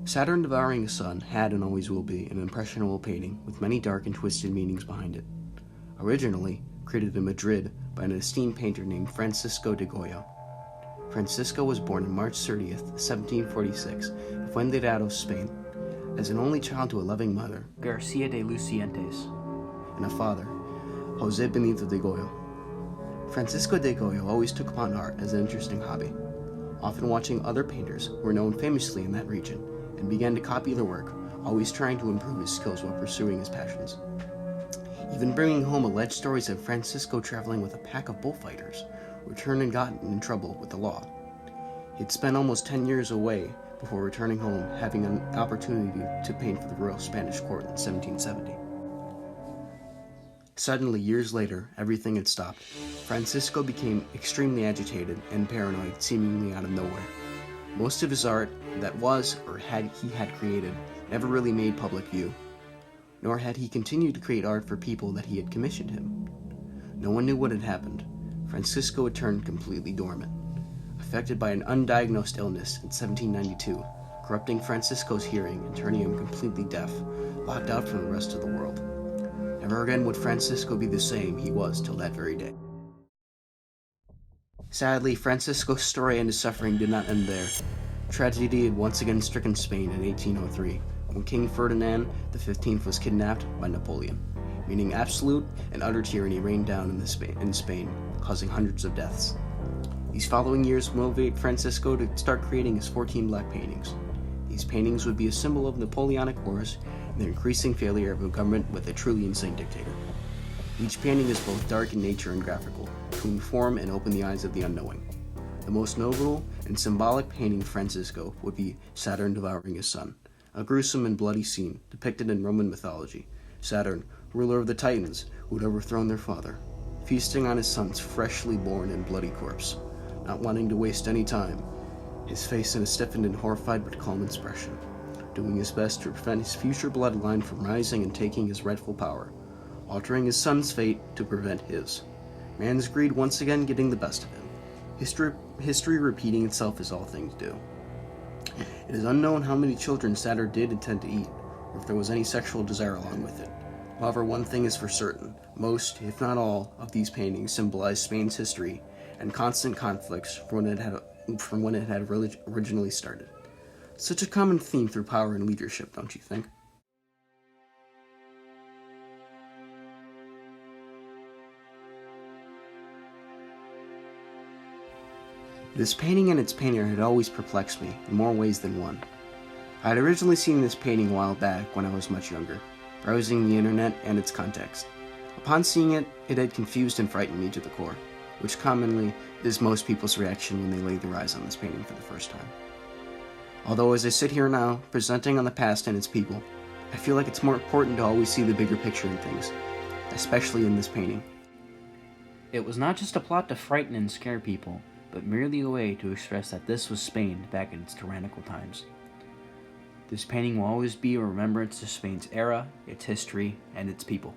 Saturn Devouring the Sun had and always will be an impressionable painting with many dark and twisted meanings behind it. Originally created in Madrid by an esteemed painter named Francisco de Goya. Francisco was born on March 30th, 1746, in Fuenlabrada, Spain, as an only child to a loving mother, Garcia de Lucientes, and a father, José Benito de Goyo. Francisco de Goyo always took upon art as an interesting hobby, often watching other painters who were known famously in that region, and began to copy their work, always trying to improve his skills while pursuing his passions. Even bringing home alleged stories of Francisco traveling with a pack of bullfighters, returned and gotten in trouble with the law. He'd spent almost 10 years away before returning home, having an opportunity to paint for the Royal Spanish Court in 1770. Suddenly, years later, everything had stopped. Francisco became extremely agitated and paranoid, seemingly out of nowhere. Most of his art that he had created never really made public view, nor had he continued to create art for people that he had commissioned him. No one knew what had happened. Francisco had turned completely dormant, affected by an undiagnosed illness in 1792, corrupting Francisco's hearing and turning him completely deaf, locked out from the rest of the world. Never again would Francisco be the same he was till that very day. Sadly, Francisco's story and his suffering did not end there. Tragedy had once again stricken Spain in 1803, when King Ferdinand XV was kidnapped by Napoleon, meaning absolute and utter tyranny rained down in Spain, causing hundreds of deaths. These following years motivated Francisco to start creating his 14 black paintings. These paintings would be a symbol of Napoleonic wars and the increasing failure of a government with a truly insane dictator. Each painting is both dark in nature and graphical, to inform and open the eyes of the unknowing. The most notable and symbolic painting of Francisco would be Saturn Devouring his Son, a gruesome and bloody scene depicted in Roman mythology. Saturn, ruler of the Titans, who had overthrown their father, feasting on his son's freshly born and bloody corpse, not wanting to waste any time, his face in a stiffened and horrified but calm expression, doing his best to prevent his future bloodline from rising and taking his rightful power, altering his son's fate to prevent his. Man's greed once again getting the best of him. History repeating itself as all things do. It is unknown how many children Saturn did intend to eat, or if there was any sexual desire along with it. However, one thing is for certain: most, if not all, of these paintings symbolize Spain's history and constant conflicts from when it had originally started. Such a common theme through power and leadership, don't you think? This painting and its painter had always perplexed me in more ways than one. I had originally seen this painting a while back when I was much younger, browsing the internet and its context. Upon seeing it, it had confused and frightened me to the core, which commonly is most people's reaction when they lay their eyes on this painting for the first time. Although as I sit here now, presenting on the past and its people, I feel like it's more important to always see the bigger picture in things, especially in this painting. It was not just a plot to frighten and scare people, but merely a way to express that this was Spain back in its tyrannical times. This painting will always be a remembrance of Spain's era, its history, and its people.